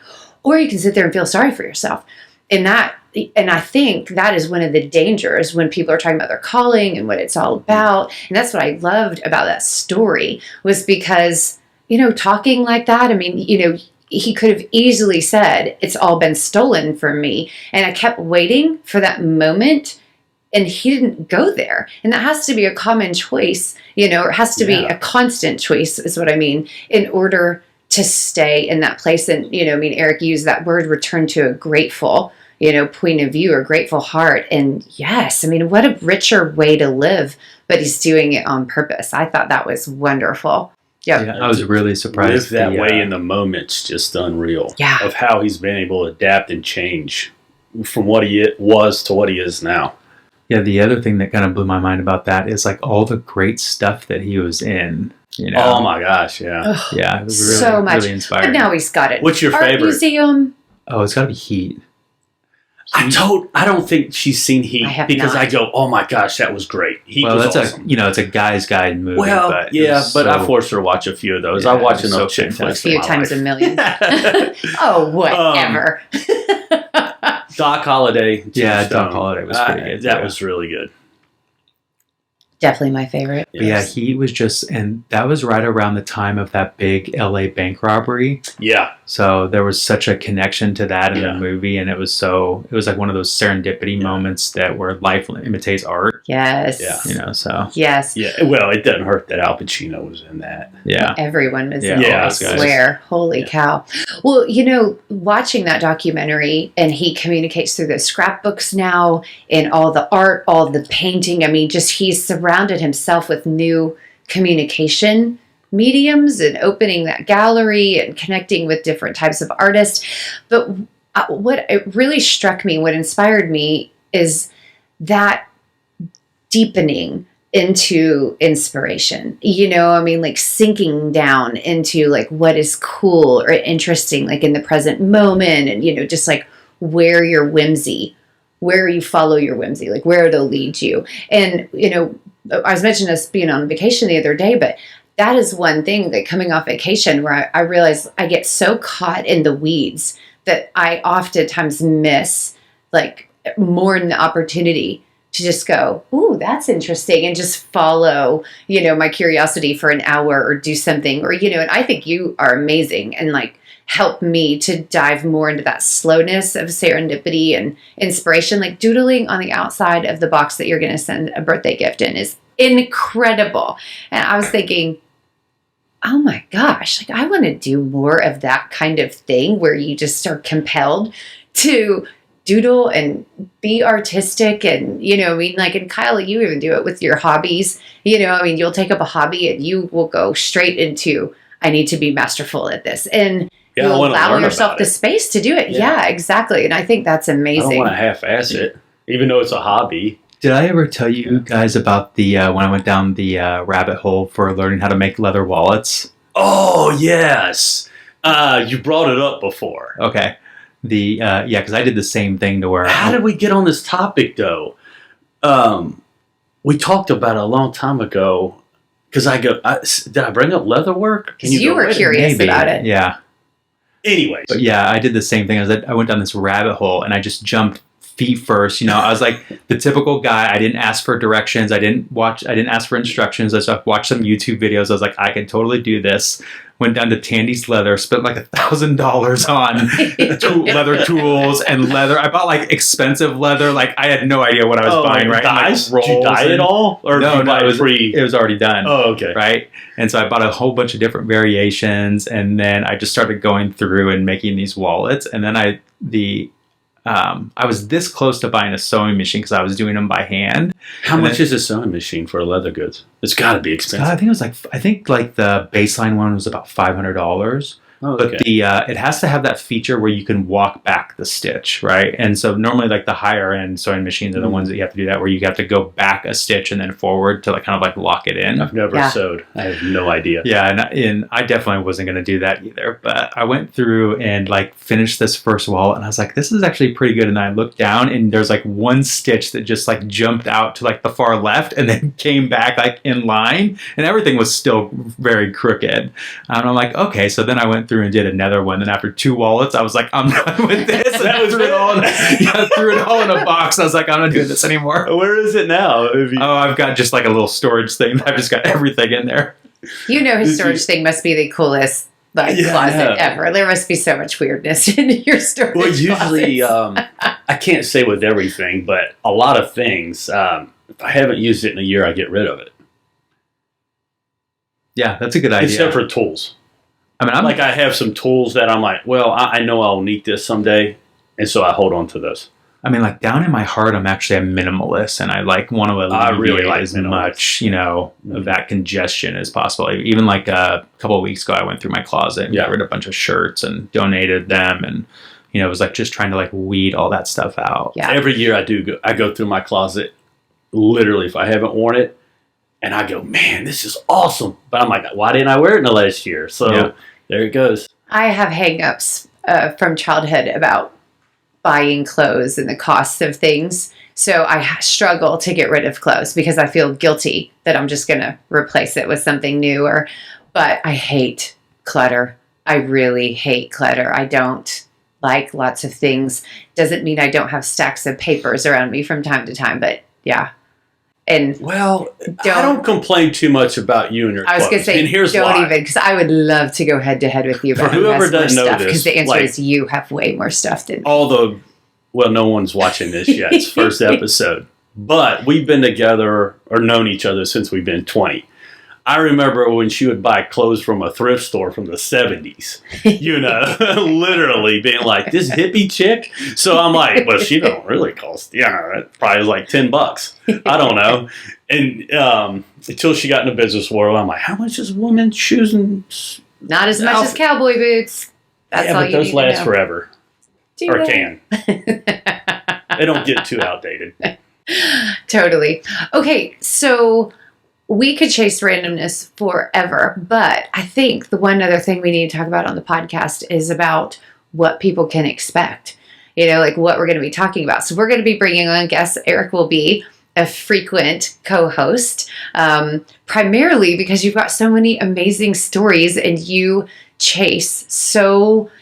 S1: or you can sit there and feel sorry for yourself. And I think that is one of the dangers when people are talking about their calling and what it's all about. And that's what I loved about that story, was because, you know, talking like that, I mean, you know, he could have easily said, it's all been stolen from me. And I kept waiting for that moment, and he didn't go there. And that has to be a common choice, you know, or it has to be a constant choice, is what I mean, in order to stay in that place. And, you know, I mean, Erik used that word, return to a grateful, point of view or grateful heart. And yes, I mean, what a richer way to live, but he's doing it on purpose. I thought that was wonderful. Yep.
S3: Yeah, I was really surprised.
S2: Live that way in the moment's just unreal.
S1: Yeah.
S2: Of how he's been able to adapt and change from what he was to what he is now.
S3: Yeah, the other thing that kind of blew my mind about that is like all the great stuff that he was in.
S2: Oh my gosh, yeah.
S1: Ugh,
S3: Yeah, it was really,
S1: so much.
S3: really inspiring.
S1: But now he's got it.
S2: What's your
S1: Art
S2: favorite?
S1: Museum.
S3: Oh, it's got to be Heat.
S2: I don't think she's seen Heat because
S1: not.
S2: I go, oh my gosh, that was great. Heat was
S3: that's
S2: awesome.
S3: it's a guy's guide movie.
S2: Well,
S3: but
S2: I forced her to watch a few of those.
S3: Yeah,
S2: I watch
S3: it was
S2: enough
S3: so
S2: chick flicks.
S1: A few times a million. Oh, whatever.
S2: Doc Holliday.
S3: Yeah, Doc Holliday was pretty good.
S2: That was really good.
S1: Definitely my favorite.
S3: But yeah, Heat was just, and that was right around the time of that big LA bank robbery.
S2: Yeah.
S3: So there was such a connection to that in the movie, and it was like one of those serendipity moments that where life imitates art.
S1: Yes.
S2: Yeah.
S3: So.
S1: Yes.
S2: Yeah. Well, it doesn't hurt that Al Pacino was in that.
S3: Yeah.
S1: Everyone was in
S2: Yeah,
S1: I swear. Holy cow. Well, watching that documentary, and he communicates through the scrapbooks now and all the art, all the painting. I mean, just he's surrounded himself with new communication mediums and opening that gallery and connecting with different types of artists. But what it really struck me, what inspired me is that deepening into inspiration, like sinking down into like what is cool or interesting, like in the present moment, and, just like where you follow your whimsy, like where it'll lead you. And, I was mentioning us being on vacation the other day, but that is one thing, like coming off vacation, where I realize I get so caught in the weeds that I oftentimes miss like more than the opportunity to just go, ooh, that's interesting, and just follow, my curiosity for an hour or do something, or, and I think you are amazing and like help me to dive more into that slowness of serendipity and inspiration. Like doodling on the outside of the box that you're going to send a birthday gift in is incredible. And I was thinking, oh my gosh, like I want to do more of that kind of thing where you just are compelled to doodle and be artistic. And, and Kyle, you even do it with your hobbies. You'll take up a hobby and you will go straight into, I need to be masterful at this. And you allow yourself the space to do it. Yeah, exactly. And I think that's amazing.
S2: I don't want to half-ass it, even though it's a hobby.
S3: Did I ever tell you guys about the when I went down the rabbit hole for learning how to make leather wallets?
S2: Oh, yes. You brought it up before.
S3: Okay. Because I did the same thing to where...
S2: How did we get on this topic, though? We talked about it a long time ago, because did I bring up leatherwork?
S1: You were curious about it.
S3: Yeah.
S2: Anyways.
S3: But yeah, I did the same thing. I went down this rabbit hole, and I just jumped feet first. I was like the typical guy. I didn't ask for directions. I didn't ask for instructions. I just watched some YouTube videos. I was like, I can totally do this. Went down to Tandy's Leather, spent like $1,000 on leather tools and leather. I bought like expensive leather. Like I had no idea what I was buying. Right?
S2: Dyes?
S3: Like,
S2: did you dye it all? Or
S3: no,
S2: it
S3: was already done.
S2: Oh, okay.
S3: Right. And so I bought a whole bunch of different variations, and then I just started going through and making these wallets. And then I was this close to buying a sewing machine because I was doing them by hand.
S2: How much is a sewing machine for leather goods? It's got to be expensive.
S3: I think the baseline one was about $500.
S2: Oh,
S3: but it has to have that feature where you can walk back the stitch, right? And so normally like the higher end sewing machines are the ones that you have to do that, where you have to go back a stitch and then forward to like kind of like lock it in.
S2: I've never sewed. I have no idea.
S3: Yeah, and I definitely wasn't going to do that either. But I went through and like finished this first wallet, and I was like, this is actually pretty good. And I looked down, and there's like one stitch that just like jumped out to like the far left and then came back like in line, and everything was still very crooked. And I'm like, okay. So then I went through and did another one. And after 2 wallets, I was like, I'm done with this. And I threw it all in a box. I was like, I'm not doing this anymore.
S2: Where is it now?
S3: I've got just like a little storage thing. I've just got everything in there.
S1: His storage thing must be the coolest closet ever. There must be so much weirdness in your storage.
S2: Well, usually, I can't say with everything, but a lot of things, if I haven't used it in a year, I get rid of it.
S3: Yeah, that's a good idea.
S2: Except for tools.
S3: I mean,
S2: I have some tools that I'm like, well, I know I'll need this someday, and so I hold on to those.
S3: I mean, like down in my heart, I'm actually a minimalist, and I like want to alleviate as much, of that congestion as possible. Even like a couple of weeks ago, I went through my closet and got rid of a bunch of shirts and donated them, and it was like just trying to like weed all that stuff out.
S2: Yeah. Every year I go through my closet, literally if I haven't worn it, and I go, man, this is awesome. But I'm like, why didn't I wear it in the last year? So there it goes.
S1: I have hang-ups from childhood about buying clothes and the cost of things. So I struggle to get rid of clothes because I feel guilty that I'm just going to replace it with something new. But I hate clutter. I really hate clutter. I don't like lots of things. Doesn't mean I don't have stacks of papers around me from time to time, but yeah. And
S2: I don't complain too much about you and your clothes.
S1: I was going to say,
S2: and here's
S1: don't
S2: why.
S1: even, because I would love to go head to head with you about
S2: For whoever doesn't know
S1: stuff,
S2: this,
S1: because the answer is you have way more stuff than me.
S2: No one's watching this yet. It's first episode. But we've been together or known each other since we've been 20. I remember when she would buy clothes from a thrift store from the 70s, literally being like, this hippie chick. So I'm like, well, she don't really cost, it probably was like $10. I don't know. And until she got in the business world, I'm like, how much is women's shoes and
S1: not as much as cowboy boots. That's all
S2: but
S1: you
S2: those
S1: need to
S2: last
S1: know.
S2: forever. Can. They don't get too outdated.
S1: Totally. Okay, so we could chase randomness forever, but I think the one other thing we need to talk about on the podcast is about what people can expect, like what we're going to be talking about. So we're going to be bringing on guests. Erik will be a frequent co-host, primarily because you've got so many amazing stories and you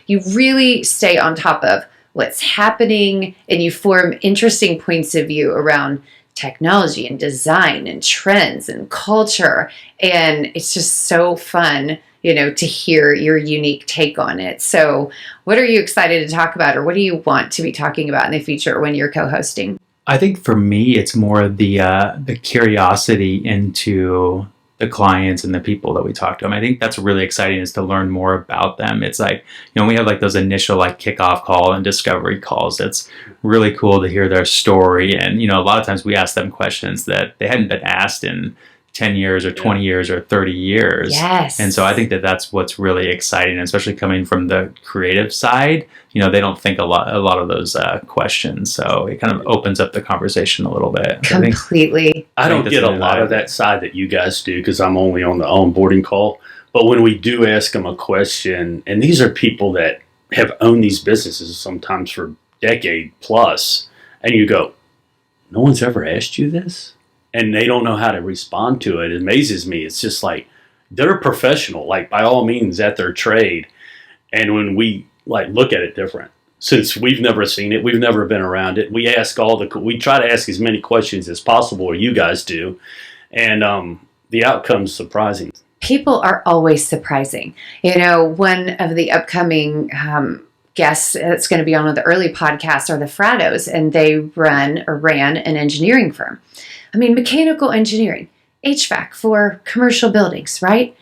S1: really stay on top of what's happening and you form interesting points of view around technology and design and trends and culture. And it's just so fun, to hear your unique take on it. So what are you excited to talk about, or what do you want to be talking about in the future when you're co-hosting?
S3: I think for me, it's more the curiosity into the clients and the people that we talk to. I think that's really exciting, is to learn more about them. It's like, we have like those initial like kickoff call and discovery calls. It's really cool to hear their story. And, a lot of times we ask them questions that they hadn't been asked in 10 years or 20 years or 30 years.
S1: Yes.
S3: And so I think that that's what's really exciting, especially coming from the creative side. They don't think a lot of those questions. So it kind of opens up the conversation a little bit.
S1: Completely.
S2: I don't get a lot of that side that you guys do because I'm only on the onboarding call. But when we do ask them a question, and these are people that have owned these businesses sometimes for decade plus, and you go, no one's ever asked you this? And they don't know how to respond to it. It amazes me. It's just like, they're a professional, like by all means at their trade. And when we look at it different, since we've never seen it, we've never been around it. We try to ask as many questions as possible, or you guys do. And the outcome's surprising.
S1: People are always surprising. One of the upcoming guests that's going to be on one of the early podcasts are the Frados, and they ran an engineering firm. Mechanical engineering, HVAC for commercial buildings, right?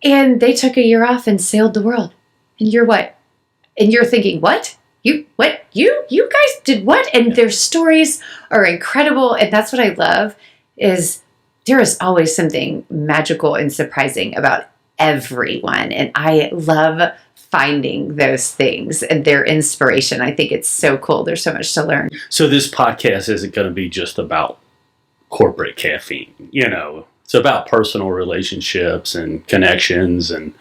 S1: And they took a year off and sailed the world. And you're what? And you're thinking, what? You guys did what? And their stories are incredible. And that's what I love, is there is always something magical and surprising about everyone. And I love finding those things and their inspiration. I think it's so cool. There's so much to learn.
S2: So this podcast isn't going to be just about corporate caffeine. It's about personal relationships and connections and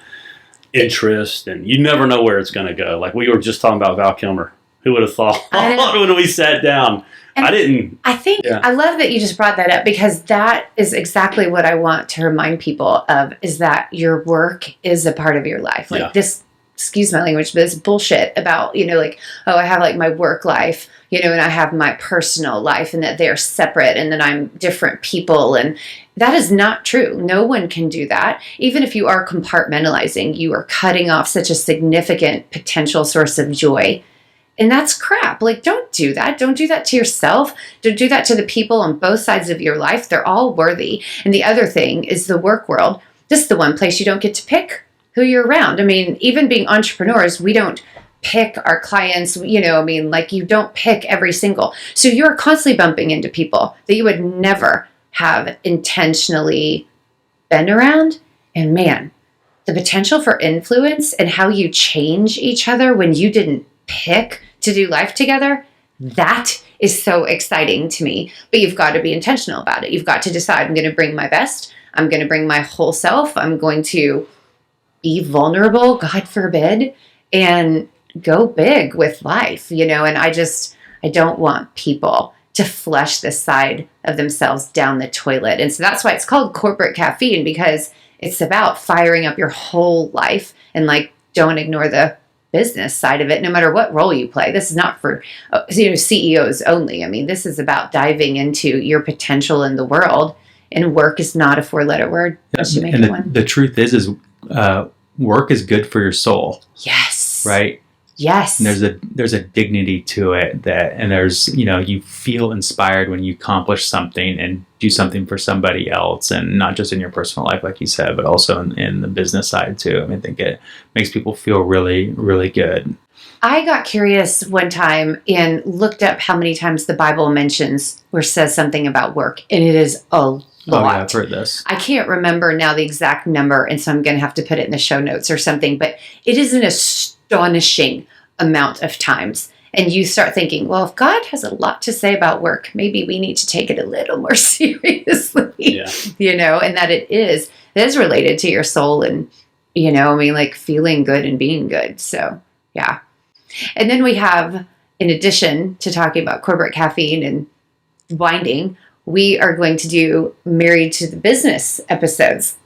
S2: interest, and you never know where it's going to go. Like we were just talking about Val Kilmer. Who would have thought when we sat down?
S1: And
S2: I didn't.
S1: I think I love that you just brought that up, because that is exactly what I want to remind people of, is that your work is a part of your life. This, excuse my language, but this bullshit about, I have my work life, and I have my personal life, and that they're separate, and that I'm different people. And that is not true. No one can do that. Even if you are compartmentalizing, you are cutting off such a significant potential source of joy. And that's crap. Don't do that. Don't do that to yourself. Don't do that to the people on both sides of your life. They're all worthy. And the other thing is the work world. This is the one place you don't get to pick who you're around. Even being entrepreneurs, we don't pick our clients, like you don't pick every single. So you're constantly bumping into people that you would never have intentionally been around. And man, the potential for influence and how you change each other when you didn't pick to do life together, that is so exciting to me. But you've got to be intentional about it. You've got to decide, I'm going to bring my best. I'm going to bring my whole self. I'm going to be vulnerable, God forbid, and go big with life, and I don't want people to flush this side of themselves down the toilet. And so that's why it's called corporate caffeine, because it's about firing up your whole life and don't ignore the business side of it, no matter what role you play. This is not for CEOs only. I mean, this is about diving into your potential in the world, and work is not a 4-letter word.
S3: And the truth is work is good for your soul.
S1: Yes.
S3: Right?
S1: Yes.
S3: And there's a dignity to it and there's, you feel inspired when you accomplish something and do something for somebody else, and not just in your personal life, like you said, but also in the business side too. I think it makes people feel really, really good.
S1: I got curious one time and looked up how many times the Bible mentions or says something about work, and it is a lot.
S3: Oh, yeah, I've heard this.
S1: I can't remember now the exact number, and so I'm going to have to put it in the show notes or something, but it is an astonishing amount of times. And you start thinking, well, if God has a lot to say about work, maybe we need to take it a little more seriously, and that it is related to your soul and, feeling good and being good. So, yeah. And then we have, in addition to talking about corporate caffeine and winding, we are going to do Married to the Business episodes.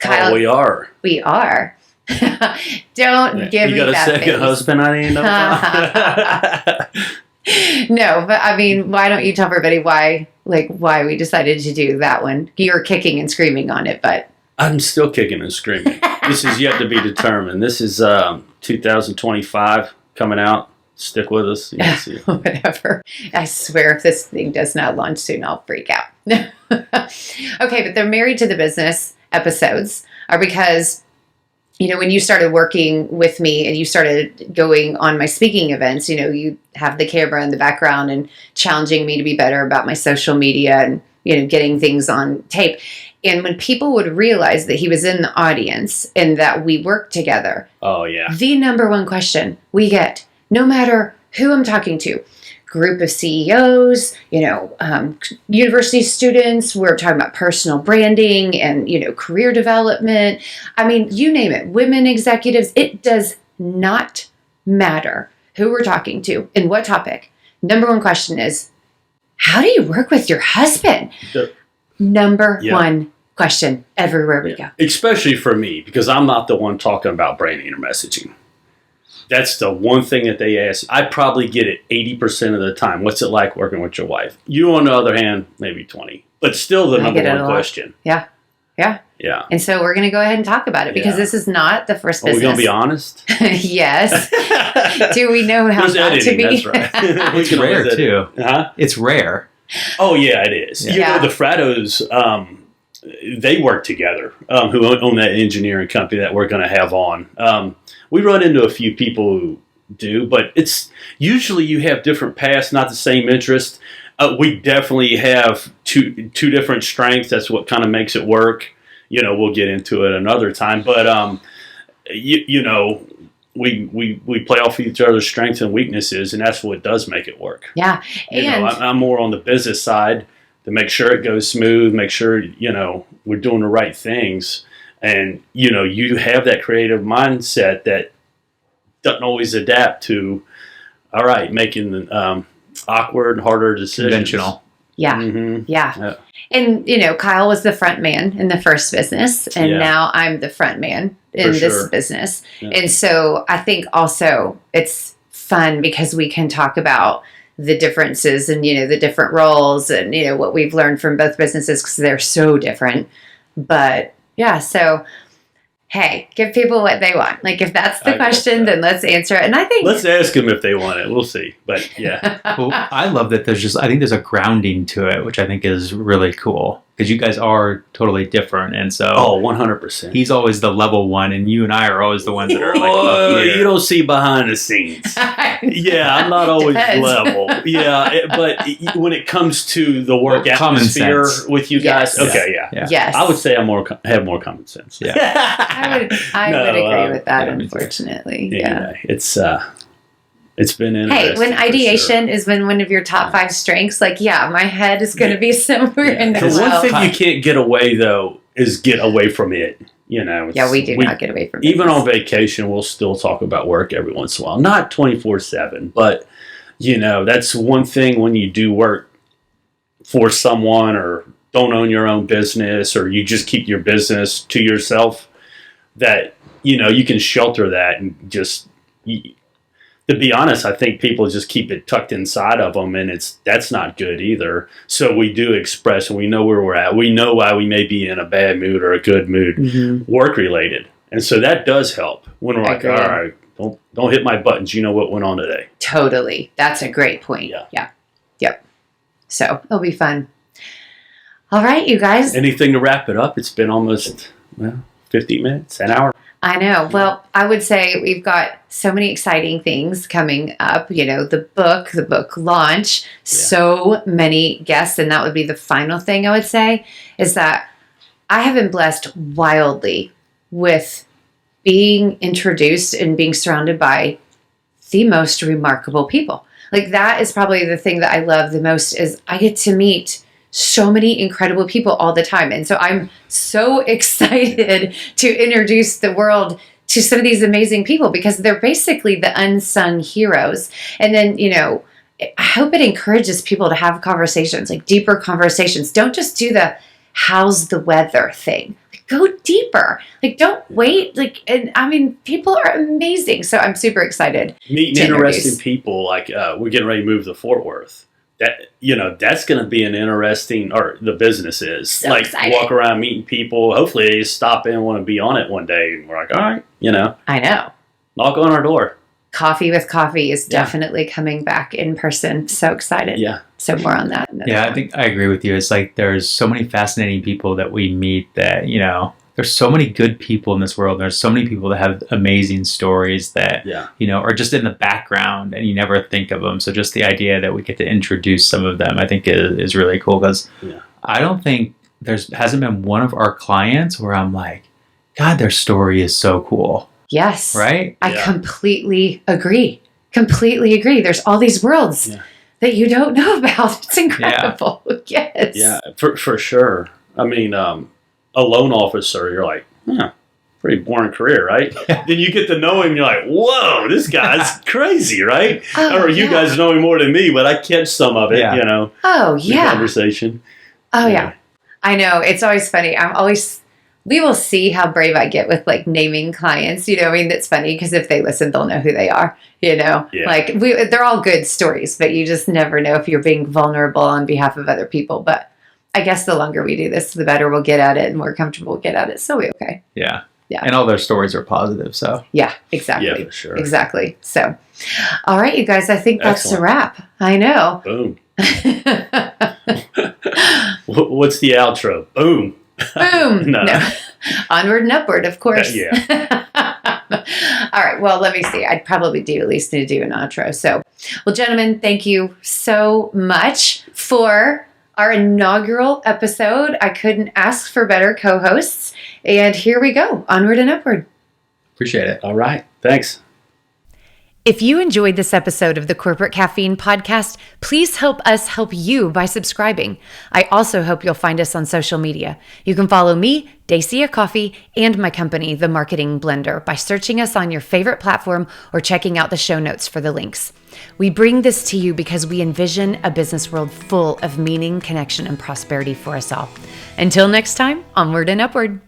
S1: Kyle,
S2: we are.
S1: We are. Don't give me that.
S2: You got a second
S1: face.
S2: husband I didn't know about?
S1: No, but I mean, why don't you tell everybody why we decided to do that one? You're kicking and screaming on it, but
S2: I'm still kicking and screaming. This is yet to be determined. This is 2025 coming out. Stick with us.
S1: Whatever. I swear if this thing does not launch soon, I'll freak out. Okay, but they're Married to the Business episodes are because, when you started working with me and you started going on my speaking events, you have the camera in the background and challenging me to be better about my social media and, getting things on tape. And when people would realize that he was in the audience and that we worked together.
S2: Oh, yeah.
S1: The number one question we get, no matter who I'm talking to, group of CEOs, university students, we're talking about personal branding and, career development. I mean, you name it, women executives, it does not matter who we're talking to and what topic. Number one question is, how do you work with your husband? Number one question everywhere we go.
S2: Especially for me, because I'm not the one talking about branding or messaging. That's the one thing that they ask. I probably get it 80% of the time. What's it like working with your wife? You, on the other hand, maybe 20. But still the number one question.
S1: Yeah. Yeah.
S2: Yeah.
S1: And so we're going to go ahead and talk about it because this is not the first business.
S2: Are we going to be honest?
S1: Yes. Do we know how not to be?
S2: That's right.
S3: It's rare, too.
S2: Huh?
S3: It's rare.
S2: Oh, yeah, it is.
S1: Yeah.
S2: The Frattos, they work together, who own that engineering company that we're going to have on. We run into a few people who do, but it's usually you have different paths, not the same interest. We definitely have two different strengths. That's what kind of makes it work. We'll get into it another time, but we play off each other's strengths and weaknesses, and that's what does make it work.
S1: Yeah, and
S2: I'm more on the business side to make sure it goes smooth, make sure we're doing the right things. And, you have that creative mindset that doesn't always adapt to, all right, making awkward, harder decisions.
S3: Conventional.
S1: Yeah.
S2: Mm-hmm.
S1: Yeah. And, Kyle was the front man in the first business, and now I'm the front man in this business. Yeah. And so I think also it's fun because we can talk about the differences and, the different roles and, what we've learned from both businesses because they're so different. But yeah, so hey, give people what they want. If that's the question, then let's answer it. And I think
S2: let's ask them if they want it. We'll see. But yeah.
S3: Well, I love that I think there's a grounding to it, which I think is really cool. because you guys are totally different. And so,
S2: 100%.
S3: he's always the level one, and you and I are always the ones that are like,
S2: you don't see behind the scenes. Yeah, I'm not always level. Yeah, but when it comes to the work atmosphere with you guys, okay, yeah.
S1: Yes.
S2: I would say I have more common sense.
S3: Yeah.
S1: I would agree with that, unfortunately. Yeah.
S2: It's been interesting.
S1: Hey, when ideation is one of your top 5 strengths, like, my head is going to be somewhere in there.
S2: The one thing you can't get away, though, is get away from it. We do not get away from it. Even on vacation, we'll still talk about work every once in a while. Not 24/7, but, that's one thing when you do work for someone or don't own your own business or you just keep your business to yourself, that, you can shelter that and just... To be honest, I think people just keep it tucked inside of them, and that's not good either. So we do express, and we know where we're at. We know why we may be in a bad mood or a good mood, work related, and so that does help when we're like, all right, don't hit my buttons. You know what went on today?
S1: Totally, that's a great point. Yeah. Yep. So it'll be fun. All right, you guys.
S2: Anything to wrap it up? It's been almost 50 minutes, an hour.
S1: I know. Well, I would say we've got so many exciting things coming up. The book launch, so many guests. And that would be the final thing I would say is that I have been blessed wildly with being introduced and being surrounded by the most remarkable people. Like, that is probably the thing that I love the most is I get to meet so many incredible people all the time. And so I'm so excited to introduce the world to some of these amazing people because they're basically the unsung heroes. And then, I hope it encourages people to have conversations, like deeper conversations. Don't just do the how's the weather thing. Like, go deeper. Like, don't wait. People are amazing. So I'm super excited.
S2: Meeting interesting people. Like, we're getting ready to move to Fort Worth. That that's going to be an interesting, or the business is
S1: so exciting.
S2: Walk around meeting people. Hopefully they stop in and want to be on it one day. And we're like, all right,
S1: I know.
S2: Knock on our door.
S1: Coffee with Coffee is definitely coming back in person. So excited.
S2: Yeah.
S1: So more on that.
S3: I think I agree with you. It's like there's so many fascinating people that we meet that, there's so many good people in this world. There's so many people that have amazing stories that, are just in the background and you never think of them. So just the idea that we get to introduce some of them, I think is really cool because I don't think hasn't been one of our clients where I'm like, God, their story is so cool.
S1: Yes.
S3: Right?
S1: I completely agree. There's all these worlds that you don't know about. It's incredible. Yes.
S2: Yeah, for sure. I mean, a loan officer, you're like, pretty boring career, right? Then you get to know him, you're like, whoa, this guy's crazy, right? Or you guys know him more than me, but I catch some of it,
S1: Oh, yeah.
S2: The conversation.
S1: Oh, yeah. I know. It's always funny. We will see how brave I get with like naming clients. That's funny because if they listen, they'll know who they are, Like they're all good stories, but you just never know if you're being vulnerable on behalf of other people. But I guess the longer we do this, the better we'll get at it and more comfortable we'll get at it. So okay.
S3: Yeah. And all their stories are positive. So
S1: yeah, exactly.
S2: Yeah, for sure.
S1: Exactly. So, all right, you guys, I think that's a wrap. I know.
S2: Boom. What's the outro? Boom.
S1: Boom. No. Onward and upward, of course.
S2: Yeah.
S1: All right. Well, let me see. I'd probably at least need to do an outro. So, well, gentlemen, thank you so much for our inaugural episode. I couldn't ask for better co-hosts. And here we go. Onward and upward.
S3: Appreciate it.
S2: All right. Thanks.
S1: If you enjoyed this episode of the Corporate Caffeine Podcast, please help us help you by subscribing. I also hope you'll find us on social media. You can follow me, Dacia Coffey, and my company, The Marketing Blender, by searching us on your favorite platform or checking out the show notes for the links. We bring this to you because we envision a business world full of meaning, connection, and prosperity for us all. Until next time, onward and upward.